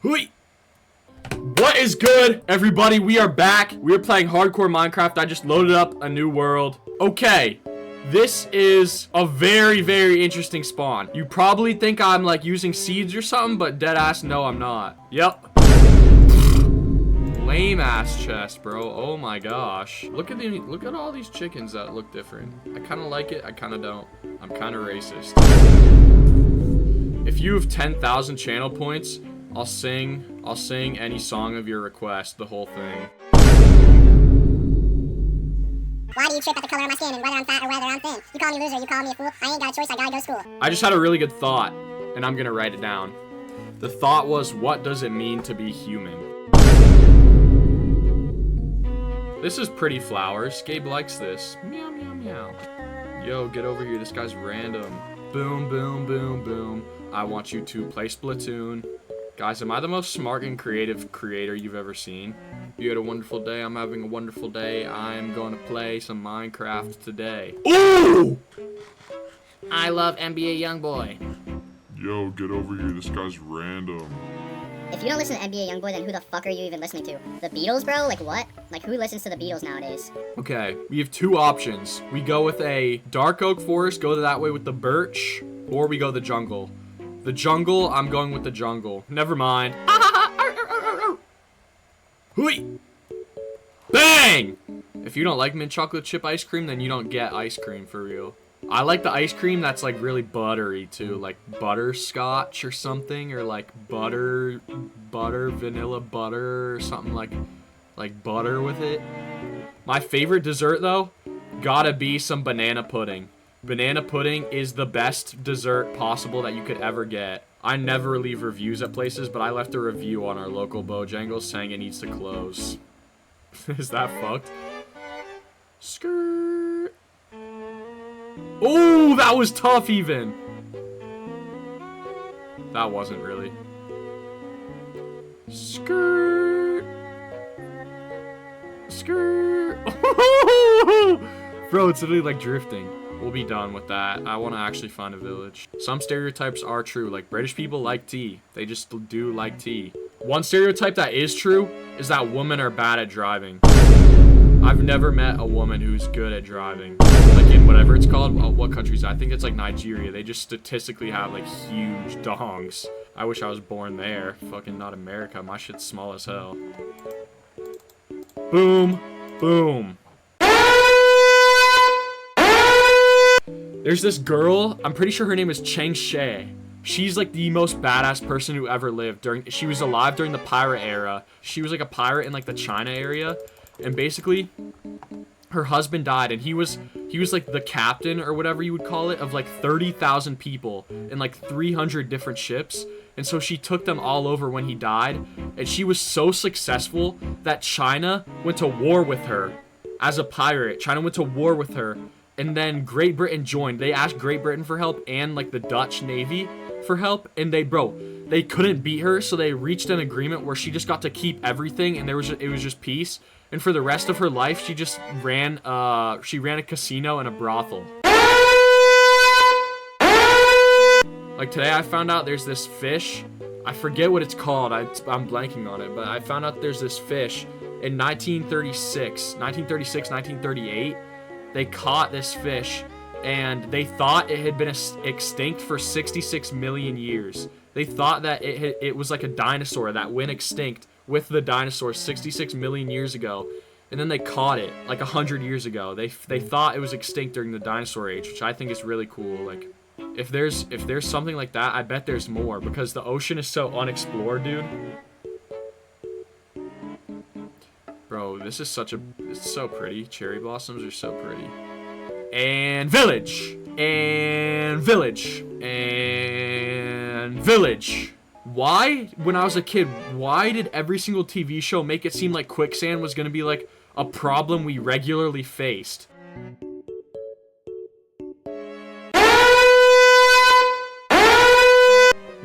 Hui. What is good, everybody? We are back. We are playing hardcore Minecraft. I just loaded up a new world. Okay. This is a very, very interesting spawn. You probably think I'm like using seeds or something, but dead ass, no, I'm not. Yep. Lame ass chest, bro. Oh my gosh. Look at all these chickens that look different. I kind of like it. I kind of don't. I'm kind of racist. If you have 10,000 channel points, I'll sing any song of your request, the whole thing. Why do you trip at the color of my skin and whether I'm fat or whether I'm thin? You call me a loser, you call me a fool. I ain't got a choice, I gotta go to school. I just had a really good thought, and I'm gonna write it down. The thought was, what does it mean to be human? This is Pretty Flowers. Gabe likes this. Meow, meow, meow. Yo, get over here. This guy's random. Boom, boom, boom, boom. I want you to play Splatoon. Guys, am I the most smart and creative creator you've ever seen? You had a wonderful day. I'm having a wonderful day. I'm going to play some Minecraft today. Ooh! I love NBA Youngboy. Yo, get over here. This guy's random. If you don't listen to NBA Youngboy, then who the fuck are you even listening to? The Beatles, bro? Like what? Like who listens to the Beatles nowadays? Okay, we have two options. We go with a dark oak forest, go that way with the birch, or we go the jungle. The jungle, I'm going with the jungle. Never mind. Hui! Bang! If you don't like mint chocolate chip ice cream, then you don't get ice cream for real. I like the ice cream that's like really buttery too, like butterscotch or something, or like butter, vanilla butter, or something like butter with it. My favorite dessert though, gotta be some banana pudding. Banana pudding is the best dessert possible that you could ever get. I never leave reviews at places, but I left a review on our local Bojangles saying it needs to close. Is that fucked? Skirt. Oh, that was tough even. That wasn't really. Skirt. Skirt. Bro, it's literally like drifting. We'll be done with that. I want to actually find a village. Some stereotypes are true. Like, British people like tea. They just do like tea. One stereotype that is true is that women are bad at driving. I've never met a woman who's good at driving. Like, in whatever it's called. What countries? I think it's like Nigeria. They just statistically have, like, huge dongs. I wish I was born there. Fucking not America. My shit's small as hell. Boom. Boom. There's this girl, I'm pretty sure her name is Cheng She. She's like the most badass person who ever lived. She was alive during the pirate era. She was like a pirate in like the China area. And basically, her husband died and he was like the captain or whatever you would call it of like 30,000 people in like 300 different ships. And so she took them all over when he died. And she was so successful that China went to war with her as a pirate. China went to war with her. And then Great Britain joined. They asked Great Britain for help and like the Dutch Navy for help. And they couldn't beat her. So they reached an agreement where she just got to keep everything. And it was just peace. And for the rest of her life, she just ran a casino and a brothel. Like today I found out there's this fish. I forget what it's called. I'm blanking on it. But I found out there's this fish in 1938. They caught this fish, and they thought it had been extinct for 66 million years. They thought that it was like a dinosaur that went extinct with the dinosaurs 66 million years ago, and then they caught it like 100 years ago. They thought it was extinct during the dinosaur age, which I think is really cool. Like, if there's something like that, I bet there's more because the ocean is so unexplored, dude. Bro, this is it's so pretty. Cherry blossoms are so pretty. And village. And village. And village. Why, when I was a kid, why did every single TV show make it seem like quicksand was gonna be like a problem we regularly faced?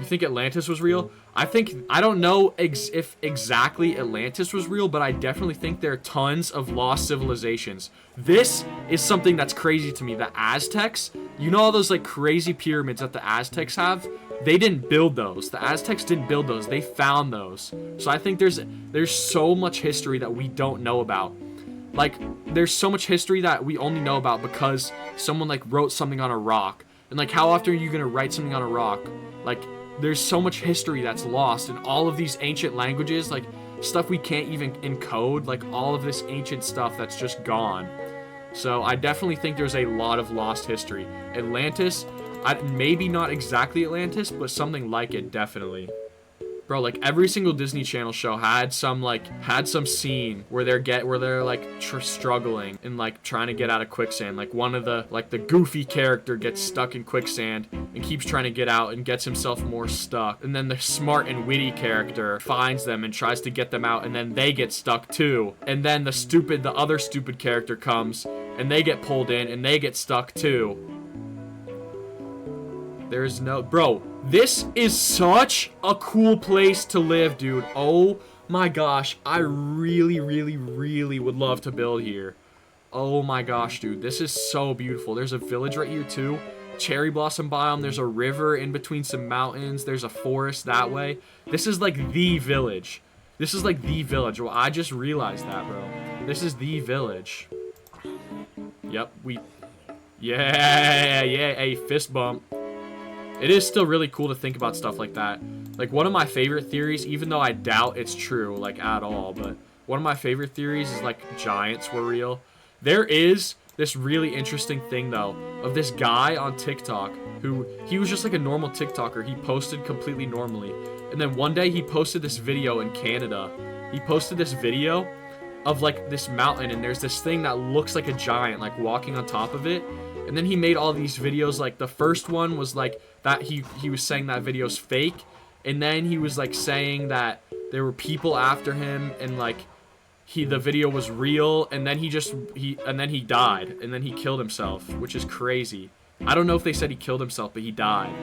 You think Atlantis was real? I don't know if exactly Atlantis was real, but I definitely think there are tons of lost civilizations. This is something that's crazy to me. The Aztecs, you know all those like crazy pyramids that the Aztecs have? They didn't build those. The Aztecs didn't build those. They found those. So I think there's so much history that we don't know about. Like, there's so much history that we only know about because someone like wrote something on a rock. And like, how often are you gonna write something on a rock? Like, there's so much history that's lost in all of these ancient languages, like stuff we can't even encode, like all of this ancient stuff that's just gone. So I definitely think there's a lot of lost history. Atlantis, maybe not exactly Atlantis, but something like it definitely. Bro, like every single Disney Channel show had some scene where they're like struggling and like trying to get out of quicksand. Like one of the goofy character gets stuck in quicksand and keeps trying to get out and gets himself more stuck. And then the smart and witty character finds them and tries to get them out, and then they get stuck too. And then the other stupid character comes and they get pulled in and they get stuck too. There's no... Bro, this is such a cool place to live, dude. Oh my gosh. I really, really, really would love to build here. Oh my gosh, dude. This is so beautiful. There's a village right here, too. Cherry blossom biome. There's a river in between some mountains. There's a forest that way. This is like the village. This is like the village. Well, I just realized that, bro. This is the village. Yep, Yeah, a fist bump. It is still really cool to think about stuff like that. Like, one of my favorite theories, even though I doubt it's true, like, at all, but one of my favorite theories is, like, giants were real. There is this really interesting thing, though, of this guy on TikTok who, he was just like a normal TikToker. He posted completely normally. And then one day he posted this video in Canada. He posted this video of, like, this mountain, and there's this thing that looks like a giant, like, walking on top of it. And then he made all these videos. Like, the first one was like that he was saying that video's fake, and then he was like saying that there were people after him, and like the video was real, and then he died, and then he killed himself, which is crazy. I don't know if they said he killed himself, but he died.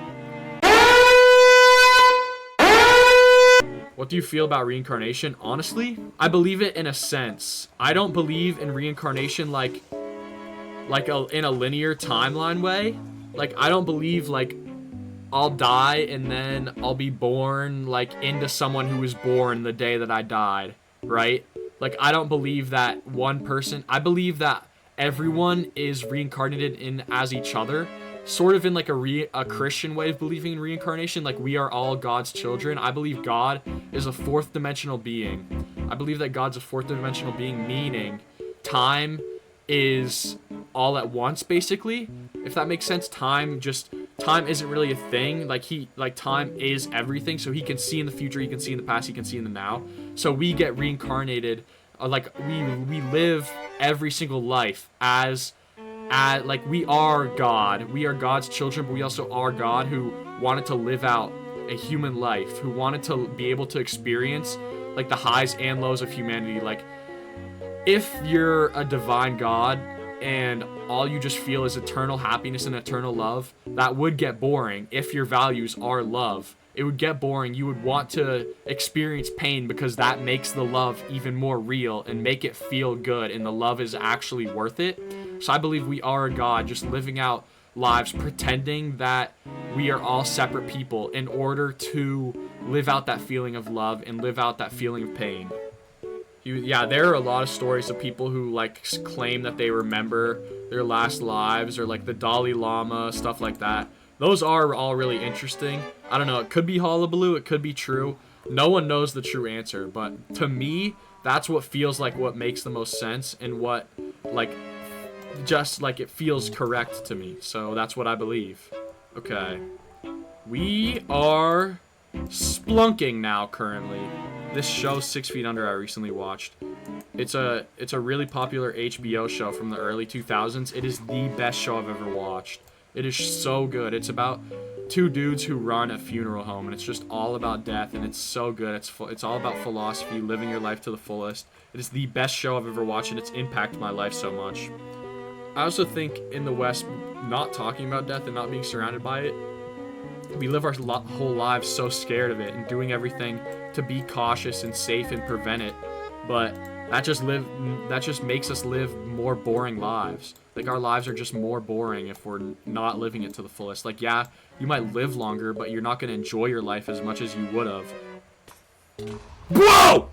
What do you feel about reincarnation? Honestly, I believe it in a sense. I don't believe in reincarnation like in a linear timeline way. Like, I don't believe like I'll die and then I'll be born like into someone who was born the day that I died, right? Like, I don't believe that one person. I believe that everyone is reincarnated in as each other, sort of in like a Christian way of believing in reincarnation. Like, we are all God's children. I believe God is a fourth dimensional being. I believe that God's a fourth dimensional being, meaning time is all at once, basically, if that makes sense. Time isn't really a thing. Like time is everything, so he can see in the future, he can see in the past, he can see in the now. So we get reincarnated, like we live every single life as like we are God. We are God's children, but we also are God who wanted to live out a human life, who wanted to be able to experience like the highs and lows of humanity. Like, if you're a divine God and all you just feel is eternal happiness and eternal love, that would get boring. If your values are love, it would get boring. You would want to experience pain because that makes the love even more real and make it feel good, and the love is actually worth it. So I believe we are a God just living out lives pretending that we are all separate people in order to live out that feeling of love and live out that feeling of pain. Yeah, there are a lot of stories of people who like claim that they remember their last lives, or like the Dalai Lama, stuff like that. Those are all really interesting. I don't know, it could be hullabaloo, it could be true. No one knows the true answer, but to me, that's what feels like what makes the most sense, and what like just like it feels correct to me. So that's what I believe. Okay. We are splunking now currently. This show, 6 Feet Under, I recently watched. It's a really popular HBO show from the early 2000s. It is the best show I've ever watched. It is so good. It's about two dudes who run a funeral home, and it's just all about death, and it's so good. It's all about philosophy, living your life to the fullest. It is the best show I've ever watched, and it's impacted my life so much. I also think in the West, not talking about death and not being surrounded by it we live our whole lives so scared of it and doing everything to be cautious and safe and prevent it. But that just makes us live more boring lives. Like, our lives are just more boring if we're not living it to the fullest. Like, yeah, you might live longer, but you're not going to enjoy your life as much as you would have. Whoa!